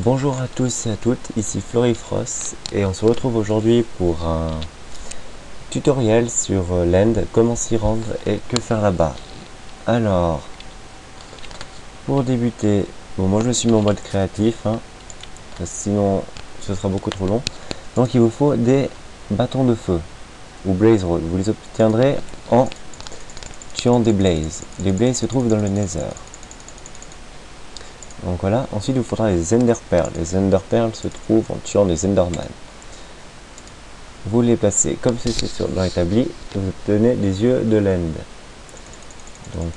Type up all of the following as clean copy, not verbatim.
Bonjour à tous et à toutes, ici Florifrost et on se retrouve aujourd'hui pour un tutoriel sur l'end, comment s'y rendre et que faire là-bas. Alors, pour débuter, bon moi je suis mis en mode créatif, sinon ce sera beaucoup trop long. Donc il vous faut des bâtons de feu ou blaze rod, vous les obtiendrez en tuant des blazes. Les blazes se trouvent dans le nether. Donc voilà, ensuite il vous faudra les ender pearls. Les ender pearls se trouvent en tuant des enderman. Vous les placez comme ceci dans l'établi et vous obtenez des yeux de l'end. Donc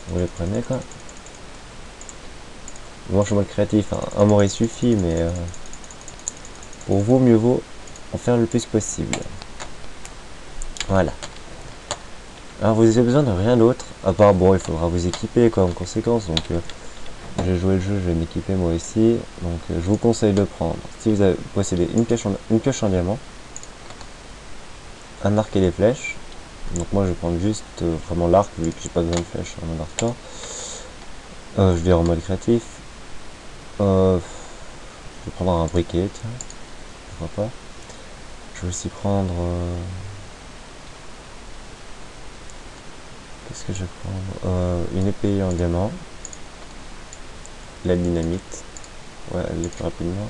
vous les prenez quoi. Moi je suis en mode créatif, un m'aurait suffi, mais pour vous mieux vaut en faire le plus possible. Voilà. Alors vous avez besoin de rien d'autre, à part bon il faudra vous équiper quoi en conséquence, donc j'ai joué le jeu, je vais m'équiper moi aussi, donc je vous conseille de prendre, si vous possédez une pioche en diamant, un arc et des flèches. Donc moi je vais prendre juste vraiment l'arc vu que j'ai pas besoin de flèches en mode hardcore. Je vais dire en mode créatif. Je vais prendre un briquet, tiens, pourquoi pas. Je vais aussi prendre... qu'est-ce que je vais prendre, une épée en diamant. La dynamite. Ouais, elle est plus rapidement.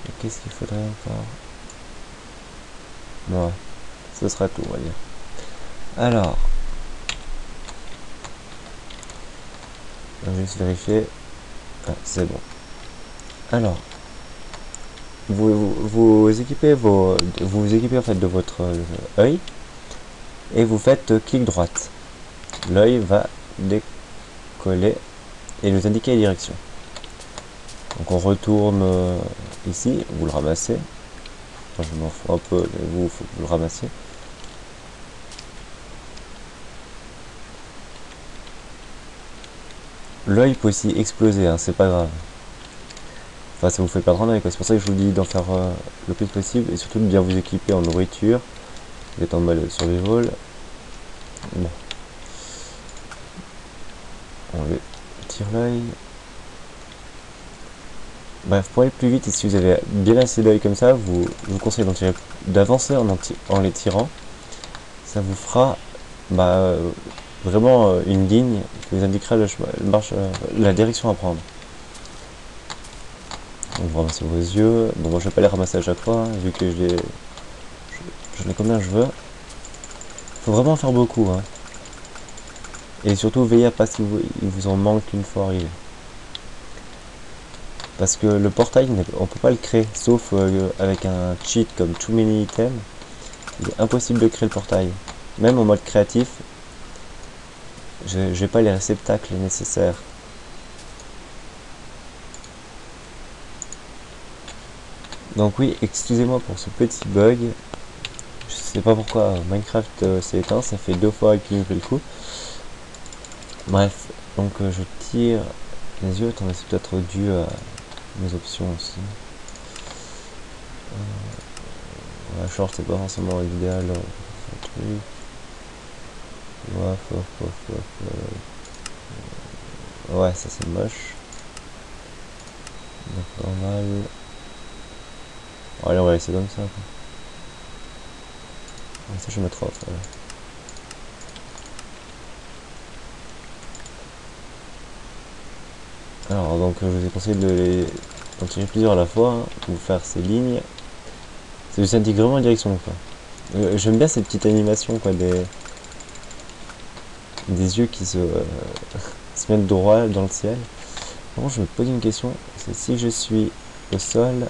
Et qu'est-ce qu'il faudrait encore? Ouais, ce sera tout on va dire. Alors, je vais juste vérifier. Ah, c'est bon. Alors, vous équipez en fait de votre œil et vous faites clic droite. L'œil va décoller et nous indiquer la direction. Donc on retourne ici, vous le ramassez. Enfin, je m'en fous un peu, mais vous, faut que vous le ramassiez. L'œil peut aussi exploser, c'est pas grave. Enfin, ça vous fait perdre un œil, c'est pour ça que je vous dis d'en faire le plus possible et surtout de bien vous équiper en nourriture. Vous êtes en mode survival. Bon. On tire l'œil. Bref, pour aller plus vite, et si vous avez bien assez d'œil comme ça, je vous conseille d'avancer en les tirant. Ça vous fera vraiment une ligne qui vous indiquera la direction à prendre. Donc vous ramassez vos yeux. Bon, moi je vais pas les ramasser à chaque fois, vu que j'en ai combien je veux. Faut vraiment en faire beaucoup. Et surtout, veillez à pas s'il vous en manque une fois arrivé. Parce que le portail, on peut pas le créer, sauf avec un cheat comme Too Many Items. Il est impossible de créer le portail. Même en mode créatif, j'ai pas les réceptacles nécessaires. Donc oui, excusez-moi pour ce petit bug. Je sais pas pourquoi Minecraft s'est éteint, ça fait 2 fois qu'il me fait le coup. Bref, donc je tire les yeux, attendez, c'est peut-être dû à mes options aussi. La short c'est pas forcément l'idéal. Ouais, ça c'est moche. Donc normal. Allez, on va laisser comme ça. Ça je vais mettre off. Alors donc je vous ai conseillé d'en tirer plusieurs à la fois, pour faire ces lignes. Ça vous indique vraiment la direction quoi. J'aime bien cette petite animation quoi, des yeux qui se mettent droit dans le ciel. Par contre je me pose une question, c'est si je suis au sol.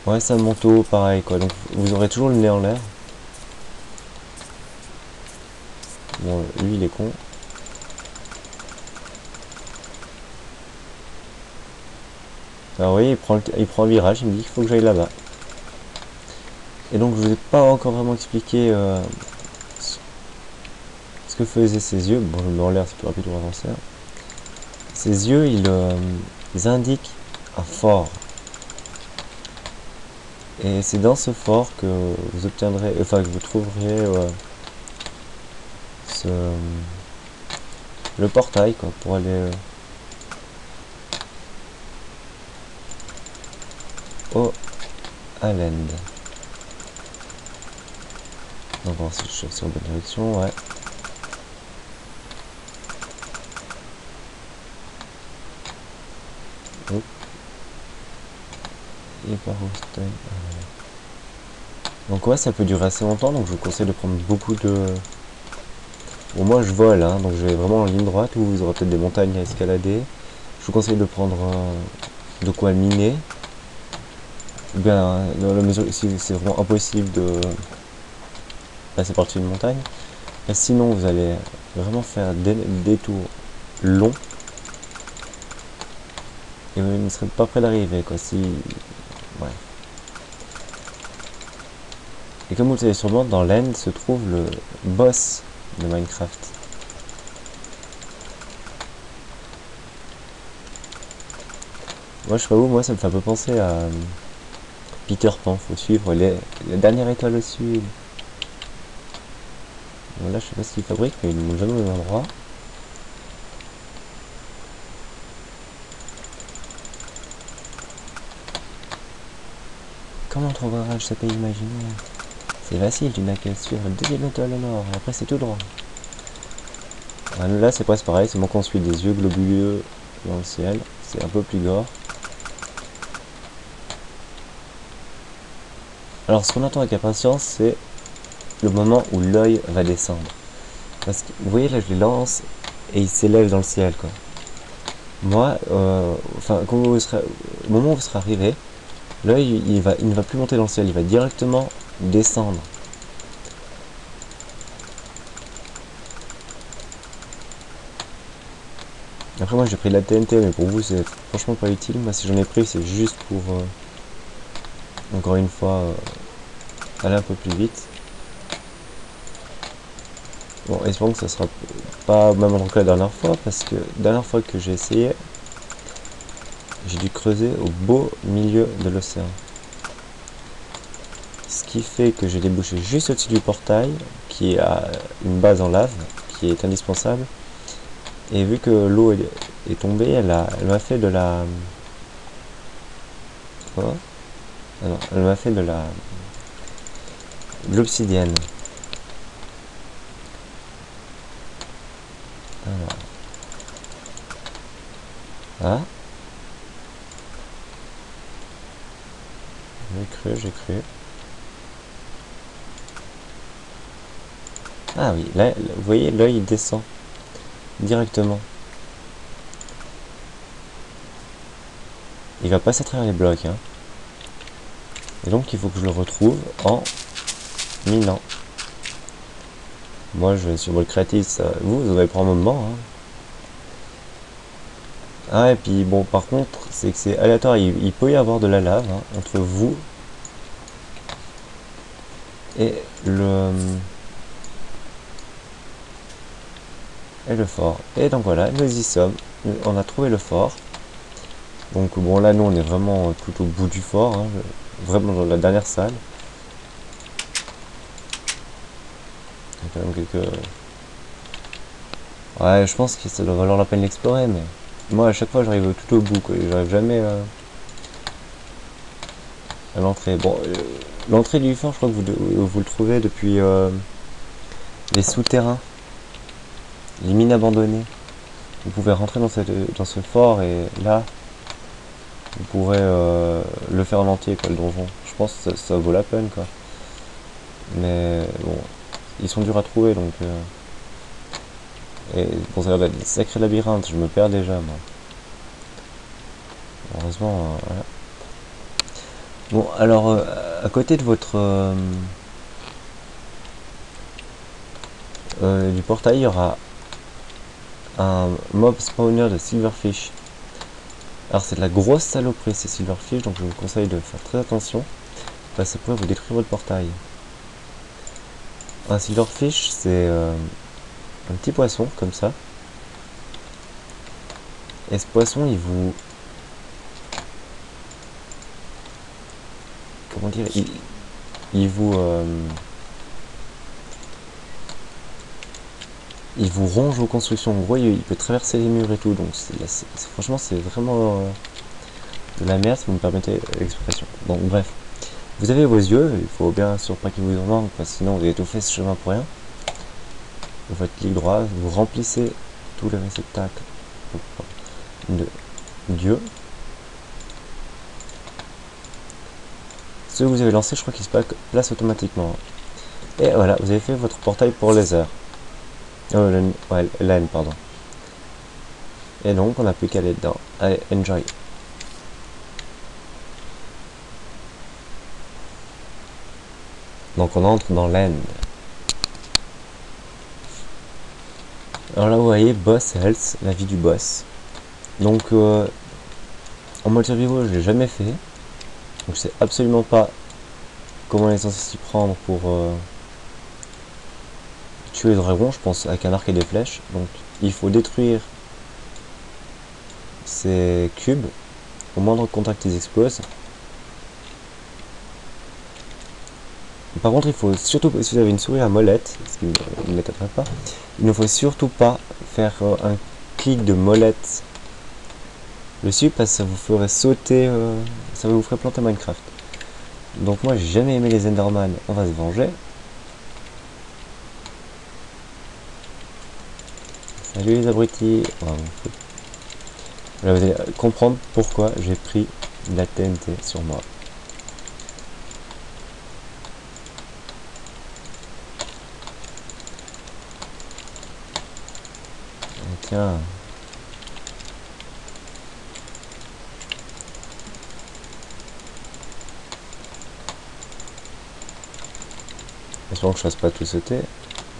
Ouais, c'est un manteau pareil quoi, donc vous aurez toujours le nez en l'air. Bon, lui il est con. Alors vous voyez, il prend un virage, il me dit qu'il faut que j'aille là-bas. Et donc je vous ai pas encore vraiment expliqué ce que faisaient ses yeux. Bon, je me mets en l'air, c'est plus rapide pour avancer. Ses yeux, ils indiquent un fort. Et c'est dans ce fort que vous obtiendrez, enfin que vous trouverez le portail quoi, pour aller au à l'end. Donc on va voir si je suis sur la bonne direction, ouais. Hop. Et par où c'était. Donc ouais, ça peut durer assez longtemps, donc je vous conseille de prendre beaucoup de... Bon, moi je vole, hein, donc je vais vraiment en ligne droite, où vous aurez peut-être des montagnes à escalader. Je vous conseille de prendre de quoi miner. Ou bien, dans la mesure si c'est vraiment impossible de passer par-dessus une montagne. Et sinon, vous allez vraiment faire des tours longs. Et vous ne serez pas près d'arriver, quoi. Si... Ouais. Et comme vous le savez sûrement, dans l'end se trouve le boss de Minecraft. Moi, je sais pas où, moi, ça me fait un peu penser à Peter Pan. Faut suivre la dernière étoile au sud. Bon, là, je sais pas ce qu'ils fabriquent, mais ils ne m'ont jamais au même endroit. Comment trouveras-je ce pays imaginaire? C'est facile, tu n'as qu'à suivre la deuxième étoile au nord, et après c'est tout droit. Là, c'est presque pareil, c'est moi qu'on suit des yeux globuleux dans le ciel. C'est un peu plus gore. Alors, ce qu'on attend avec impatience, c'est le moment où l'œil va descendre. Parce que, vous voyez, là, je les lance et ils s'élèvent dans le ciel, quoi. Moi, enfin, quand vous serez, au moment où vous serez arrivé, l'œil, il ne va plus monter dans le ciel, il va directement descendre. Après, moi, j'ai pris de la TNT, mais pour vous, c'est franchement pas utile. Moi, si j'en ai pris, c'est juste pour, encore une fois, aller un peu plus vite. Bon, espérons que ça sera pas au même endroit que la dernière fois, parce que la dernière fois que j'ai essayé, j'ai dû creuser au beau milieu de l'océan. Ce qui fait que j'ai débouché juste au-dessus du portail, qui a une base en lave, qui est indispensable. Et vu que l'eau est tombée, elle m'a fait de la... Quoi? Ah non, elle m'a fait de l'obsidienne. Alors... Ah, j'ai cru. Ah oui, là, vous voyez, l'œil descend directement. Il va passer à travers les blocs, hein. Et donc il faut que je le retrouve en minant. Moi je suis mode créatif, ça... vous allez prendre un moment, hein. Ah et puis bon par contre c'est que c'est aléatoire, il peut y avoir de la lave, hein, entre vous et le fort. Et donc voilà, nous y sommes, on a trouvé le fort. Donc bon là nous on est vraiment tout au bout du fort, hein, vraiment dans la dernière salle. Il y a quand même quelques... Ouais je pense que ça doit valoir la peine d'explorer, mais moi à chaque fois j'arrive tout au bout, quoi, j'arrive jamais à l'entrée. Bon, l'entrée du fort je crois que vous le trouvez depuis les souterrains, les mines abandonnées. Vous pouvez rentrer dans ce fort et là vous pourrez le faire en entier, quoi, le donjon. Je pense que ça vaut la peine, quoi. Mais bon, ils sont durs à trouver, donc... Et bon, ça a l'air d'être des sacrés labyrinthes, je me perds déjà, moi. Heureusement, voilà. Bon, alors, à côté de votre... du portail, il y aura un mob spawner de silverfish. Alors c'est de la grosse saloperie ces silverfish, donc je vous conseille de faire très attention, parce que ça pourrait vous détruire votre portail. Un silverfish, c'est un petit poisson, comme ça. Et ce poisson, il vous... Comment dire, il vous... il vous ronge vos constructions. En gros, il peut traverser les murs et tout, donc franchement, c'est vraiment de la merde, si vous me permettez l'expression. Donc bref, vous avez vos yeux, il faut bien sûr pas qu'ils vous en manquent, parce que sinon vous avez tout fait ce chemin pour rien. Vous faites clic droit, vous remplissez tous les réceptacles de Dieu. Ceux que vous avez lancés, je crois qu'ils se placent automatiquement. Et voilà, vous avez fait votre portail pour laser. Ouais, laine, pardon. Et donc, on n'a plus qu'à aller dedans. Allez, enjoy. Donc, on entre dans l'end. Alors là, vous voyez, boss health, la vie du boss. Donc, en mode survival, je l'ai jamais fait. Donc, je sais absolument pas comment on est censé s'y prendre pour tuer les dragons, je pense, avec un arc et des flèches. Donc, il faut détruire ces cubes. Au moindre contact, ils explosent. Par contre, il faut surtout, si vous avez une souris à molette, ce qui ne m'étonnerait pas, il ne faut surtout pas faire un clic de molette dessus parce que ça vous ferait sauter, ça vous ferait planter Minecraft. Donc moi, j'ai jamais aimé les Enderman, on va se venger. Salut les abrutis. Oh, là, vous allez comprendre pourquoi j'ai pris de la TNT sur moi. Tiens. Espérons que je fasse pas tout sauter.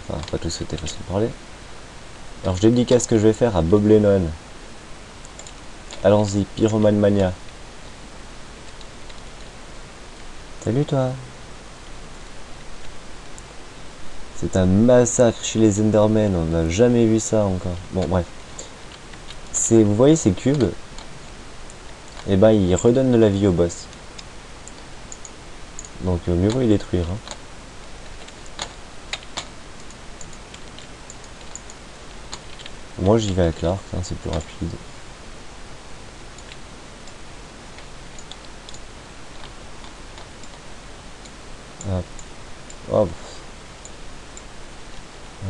Enfin, pas tout sauter, façon de parler. Alors, je dédicace ce que je vais faire à Bob Lennon. Allons-y, Pyromane Mania. Salut toi. C'est un massacre chez les Endermen, on n'a jamais vu ça encore. Bon, bref. Vous voyez ces cubes? Et ben, ils redonnent de la vie au boss. Donc, mieux vaut les détruire. Hein. Moi, j'y vais avec l'arc, hein, c'est plus rapide. Hop. Hop.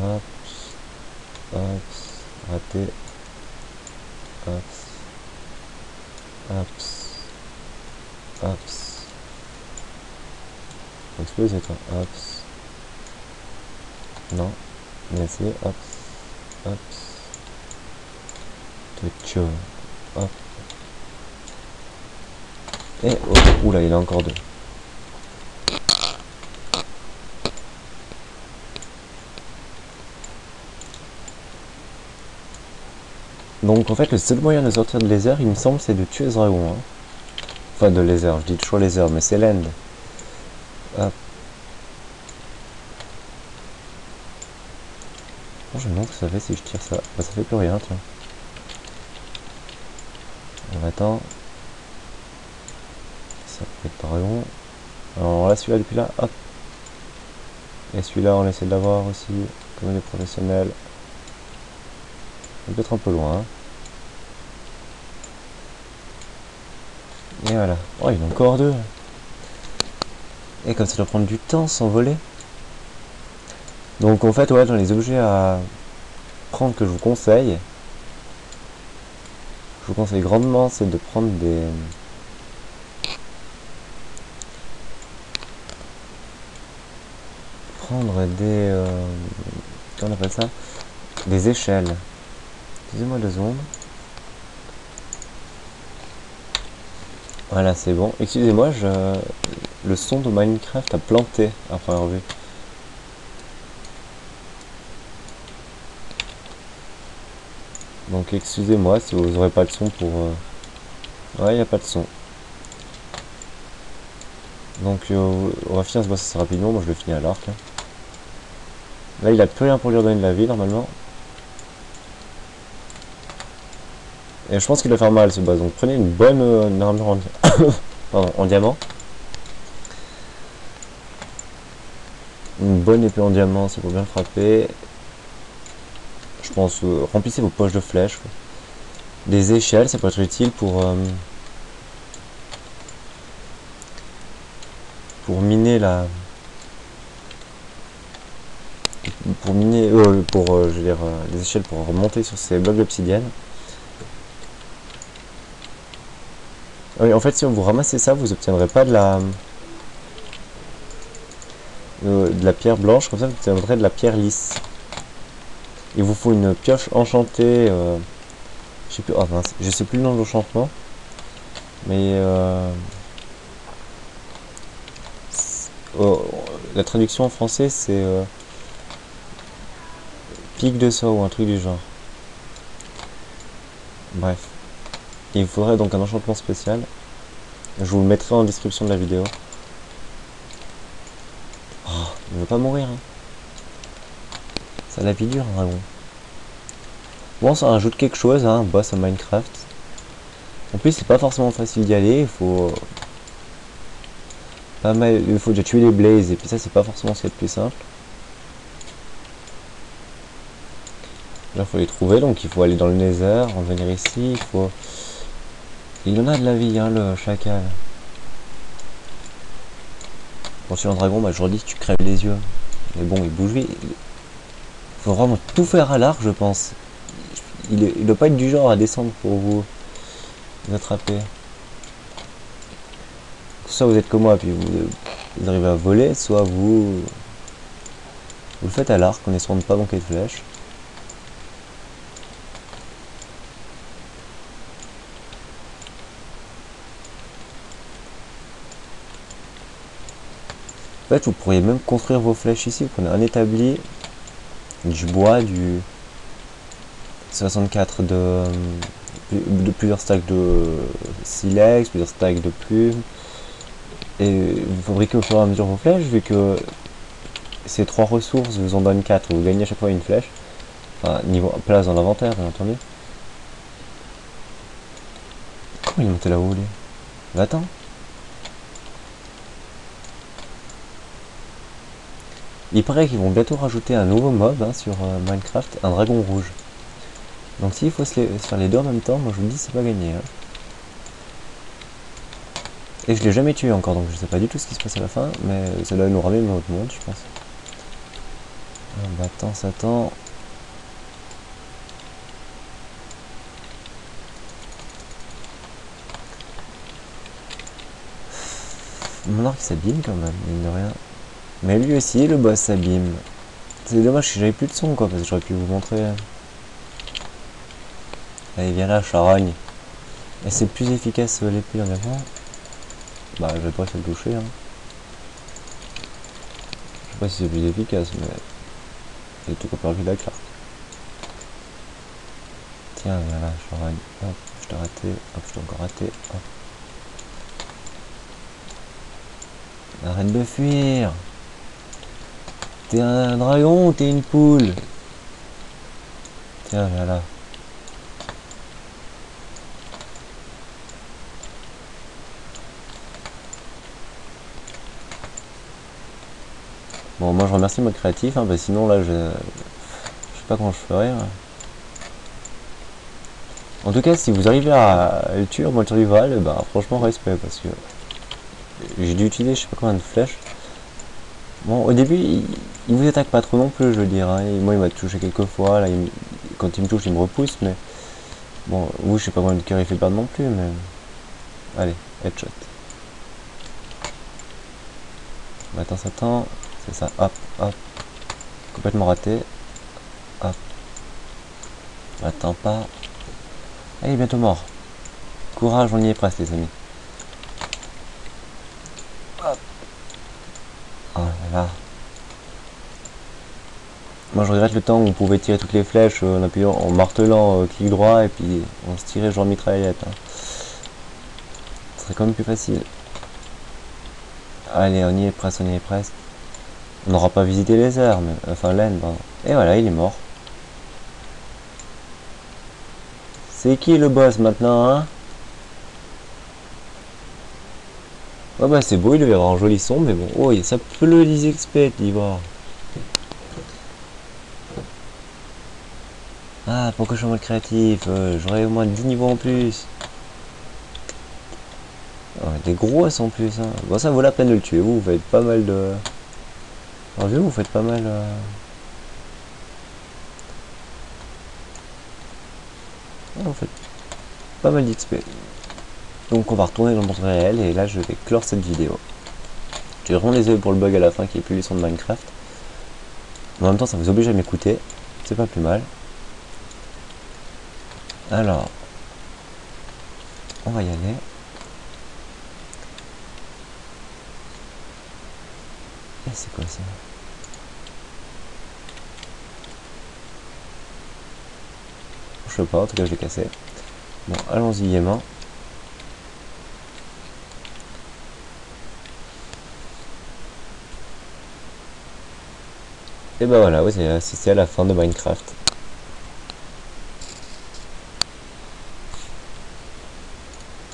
Hop. Hop. Raté. Hop. Hop. Hop. Faut exploser toi. Hop. Non. Laissez. Hop. Hop. Toucho. Hop. Et oh. Oula, il y en a encore deux. Donc en fait le seul moyen de sortir de laser, il me semble, c'est de tuer ce dragon. Hein. Enfin de laser, je dis toujours laser, mais c'est l'end. Hop. Oh, je me demande ce que ça fait si je tire ça. Bah, ça fait plus rien, tiens. On attend. Ça peut être dragon. Alors là, celui-là, depuis là, hop. Et celui-là, on essaie de l'avoir aussi, comme des professionnels. Peut-être un peu loin. Hein. Et voilà. Oh, il y en a encore deux. Et comme ça doit prendre du temps sans voler. Donc en fait, ouais, dans les objets à prendre que je vous conseille grandement, c'est de prendre des... comment on appelle ça? Des échelles. Excusez-moi 2 secondes. Voilà, c'est bon. Excusez-moi, le son de Minecraft a planté à première vue. Donc excusez-moi si vous n'aurez pas le son pour... Ouais, il n'y a pas de son. Donc on va finir ce boss assez rapidement, moi je le finis à l'arc. Hein. Là il a plus rien pour lui redonner de la vie normalement. Et je pense qu'il va faire mal ce boss, donc prenez une bonne armure en, pardon, en diamant. Une bonne épée en diamant, c'est pour bien frapper. Je pense, remplissez vos poches de flèches. Des échelles, ça peut être utile pour pour miner la... Pour miner... je veux dire, les échelles pour remonter sur ces blocs d'obsidienne. Oui, en fait, si vous ramassez ça, vous obtiendrez pas de la pierre blanche, comme ça vous obtiendrez de la pierre lisse. Il vous faut une pioche enchantée, je sais plus, oh mince, je sais plus le nom de l'enchantement, mais la traduction en français c'est pic de sort ou un truc du genre. Bref, il vous faudrait donc un enchantement spécial. Je vous le mettrai en description de la vidéo. Oh, il ne veut pas mourir, hein. Ça la vie dure, un dragon. Bon, ça rajoute quelque chose, hein, un boss à Minecraft. En plus, c'est pas forcément facile d'y aller, il faut pas mal, il faut déjà tuer les blazes, et puis ça, c'est pas forcément ce qui est le plus simple. Là, il faut les trouver, donc il faut aller dans le Nether, revenir ici, il faut... Il en a de la vie, hein, le chacal. Bon, sur un dragon, bah, je leur dis que tu crèves les yeux. Mais bon, il bouge vite. Il faut vraiment tout faire à l'arc, je pense. Il doit pas être du genre à descendre pour vous attraper. Soit vous êtes comme moi, puis vous arrivez à voler, soit vous le faites à l'arc en essayant de ne pas manquer de flèches. En fait, vous pourriez même construire vos flèches ici. Vous prenez un établi, du bois, du 64 de plusieurs stacks de silex, plusieurs stacks de plumes. Et vous fabriquez au fur et à mesure vos flèches, vu que ces 3 ressources vous en donnent 4. Vous gagnez à chaque fois une flèche. Enfin, niveau place dans l'inventaire, bien entendu. Comment il est monté là-haut, lui? Mais attends. Il paraît qu'ils vont bientôt rajouter un nouveau mob, hein, sur Minecraft, un dragon rouge. Donc s'il faut se faire les deux en même temps, moi je vous le dis, c'est pas gagné, hein. Et je l'ai jamais tué encore, donc je sais pas du tout ce qui se passe à la fin, mais ça doit nous ramener dans notre monde, je pense. Bah attends, ça attend. Mon arc s'abîme quand même, mine de rien. Mais lui aussi, le boss s'abîme. C'est dommage que j'avais plus de son, quoi, parce que j'aurais pu vous montrer. Allez, viens là, charogne. Et c'est plus efficace l'épée en avant. Bah, je vais pas essayer de le toucher, hein. Je sais pas si c'est plus efficace, mais c'est tout qu'on peut reculer avec l'arc. Tiens, viens là, charogne. Hop, je t'ai raté. Hop, je t'ai encore raté. Hop. Arrête de fuir. T'es un dragon ou t'es une poule? Tiens, viens là. Bon, moi je remercie mode créatif, hein, bah sinon là je sais pas comment je ferais. Hein. En tout cas, si vous arrivez à le tuer en mode survival, bah franchement respect, parce que j'ai dû utiliser je sais pas combien de flèches. Bon, au début, il vous attaque pas trop non plus, je veux dire. Hein. Et moi, il m'a touché quelques fois. Là, quand il me touche, il me repousse. Mais bon, vous, je sais pas combien de cœur il fait perdre non plus. Mais allez, headshot. Bah, attends, ça tend. C'est ça. Hop, hop. Complètement raté. Hop. Attends pas. Ah, il est bientôt mort. Courage, on y est presque, les amis. Hop. Oh là là. Moi je regrette le temps où on pouvait tirer toutes les flèches en appuyant, en martelant clic droit et puis on se tirait genre mitraillette. Hein. Ce serait quand même plus facile. Allez, on y est presque, on y est presque. On n'aura pas visité les airs, mais enfin l'aine, pardon. Et voilà, il est mort. C'est qui le boss maintenant, hein? Ouais bah c'est beau, il devait avoir un joli son, mais bon, oh ça peut le 10 XP d'ivoire. Ah, pourquoi je suis en mode créatif? J'aurais au moins 10 niveaux en plus. Ouais, des grosses en plus, hein. Bon, ça vaut la peine de le tuer. Vous faites pas mal de... Alors, vous faites pas mal... vous faites pas mal d'XP. Donc on va retourner dans le monde réel et là je vais clore cette vidéo. Je suis vraiment désolé pour le bug à la fin qui est plus les sons de Minecraft. Mais en même temps ça vous oblige à m'écouter. C'est pas plus mal. Alors... On va y aller. Et c'est quoi ça? Je sais pas, en tout cas je l'ai cassé. Bon, allons-y gaiement. Et bah voilà, vous avez assisté à la fin de Minecraft.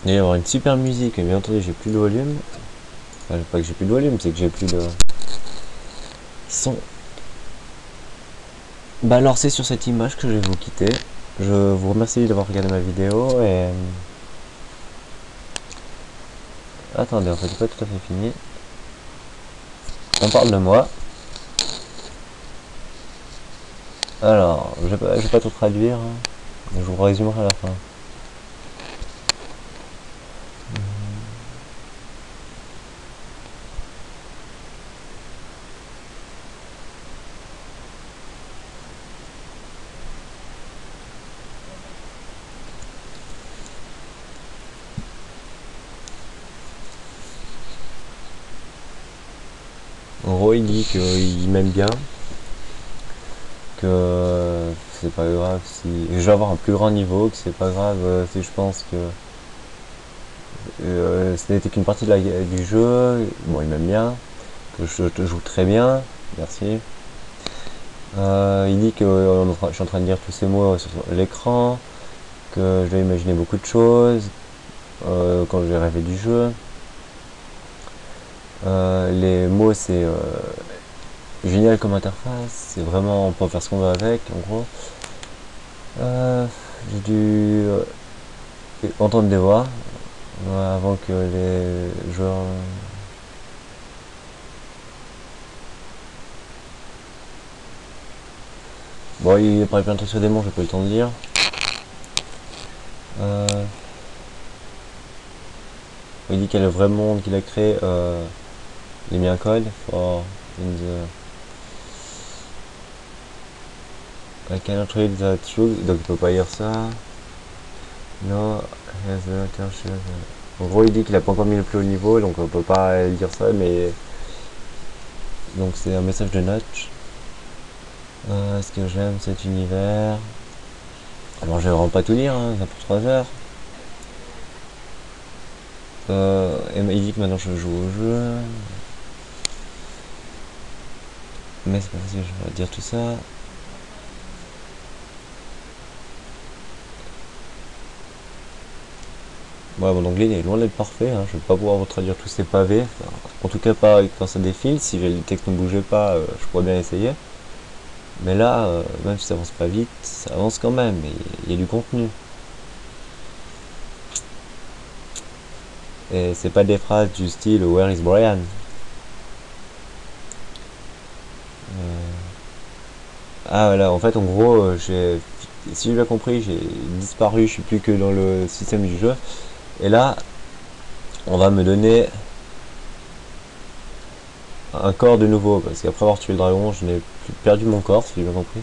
Il va y avoir une super musique, mais bien entendu j'ai plus de volume. Enfin, pas que j'ai plus de volume, c'est que j'ai plus de son. Bah alors c'est sur cette image que je vais vous quitter. Je vous remercie d'avoir regardé ma vidéo et... Attendez, en fait c'est pas tout à fait fini. On parle de moi. Alors, je vais pas tout traduire. Je vous résumerai à la fin. En gros, il dit qu'il m'aime bien, que c'est pas grave si je vais avoir un plus grand niveau, que c'est pas grave si je pense que ce n'était qu'une partie du jeu. Bon, il m'aime bien, que je joue très bien, merci. Il dit que je suis en train de dire tous ces mots sur l'écran, que je dois imaginer beaucoup de choses quand j'ai rêvé du jeu. Les mots c'est génial comme interface, c'est vraiment on peut faire ce qu'on veut avec en gros. J'ai dû entendre des voix avant que les joueurs bon il a parlé plein de trucs sur des mots, j'ai pas eu le temps de dire. Il dit qu'il y a le vrai monde qu'il a créé, les mis un code for in the I cannot read the truth, donc il peut pas lire ça. No, has the attention. En gros, il dit qu'il a pas encore mis le plus haut niveau, donc on peut pas lire ça, mais donc c'est un message de Notch. Est-ce que j'aime cet univers? Alors, je vais vraiment pas tout lire, hein, ça pour 3 heures. Et il dit que maintenant je joue au jeu. Mais c'est pas facile, je vais dire tout ça. Ouais, mon anglais il est loin d'être parfait, hein. Je vais pas pouvoir vous traduire tous ces pavés, enfin, en tout cas pas quand ça défile. Si le texte ne bougeait pas, je pourrais bien essayer. Mais là, même si ça avance pas vite, ça avance quand même, et il y a du contenu. Et c'est pas des phrases du style Where is Brian? Ah voilà, en fait en gros, si j'ai bien compris, j'ai disparu, je suis plus que dans le système du jeu. Et là, on va me donner un corps de nouveau, parce qu'après avoir tué le dragon, je n'ai plus perdu mon corps, si j'ai bien compris.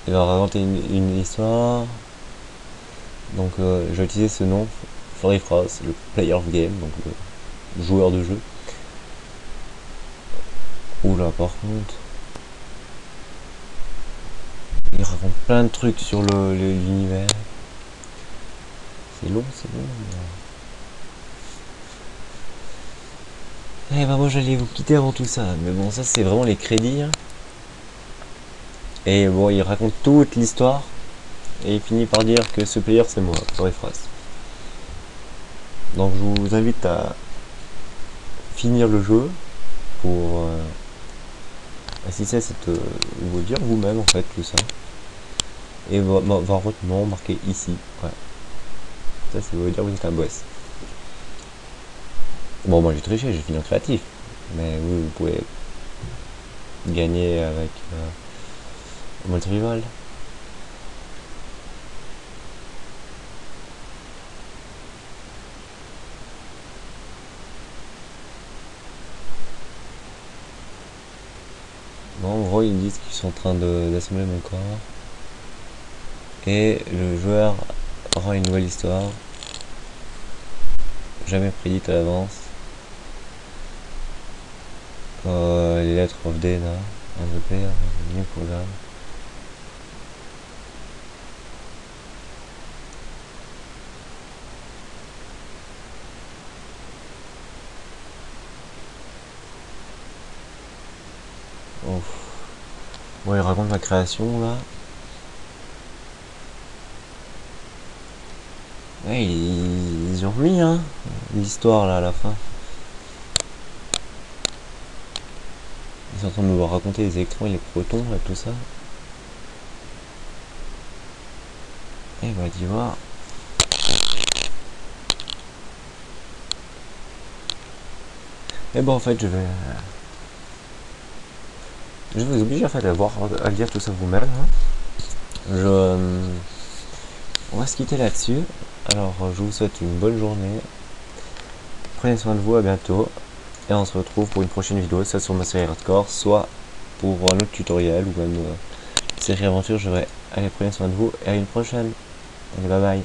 Il va raconter une histoire. Donc je vais utiliser ce nom, Florifrost, le player of game, donc le joueur de jeu. Oula, par contre, il raconte plein de trucs sur l'univers. C'est long, c'est long. Eh ben moi j'allais vous quitter avant tout ça, mais bon ça c'est vraiment les crédits. Hein. Et bon il raconte toute l'histoire, et il finit par dire que ce player c'est moi, Florifrost. Donc je vous invite à finir le jeu pour assister à cette... vous dire vous-même en fait tout ça. et voir votre nom marqué ici. Ouais. Ça, c'est vous dire que vous êtes un boss. Bon, moi j'ai triché, j'ai fini en créatif. Mais oui, vous pouvez gagner avec mode rival. Bon, en gros, ils disent qu'ils sont en train d'assembler mon corps. Et le joueur aura une nouvelle histoire. Jamais prédite à l'avance. Les lettres of Dana, un the player, new programme. Bon, il raconte ma création là. Ouais, ils ont remis hein, l'histoire là à la fin. Ils sont en train de me raconter les électrons et les protons et tout ça. Et bah d'y voir. Et bon en fait je vais vous obliger en fait à lire tout ça vous-même. Hein. On va se quitter là-dessus. Alors je vous souhaite une bonne journée. Prenez soin de vous, à bientôt. Et on se retrouve pour une prochaine vidéo, soit sur ma série hardcore, soit pour un autre tutoriel ou même série aventure. Allez, prenez soin de vous et à une prochaine. Allez, bye bye.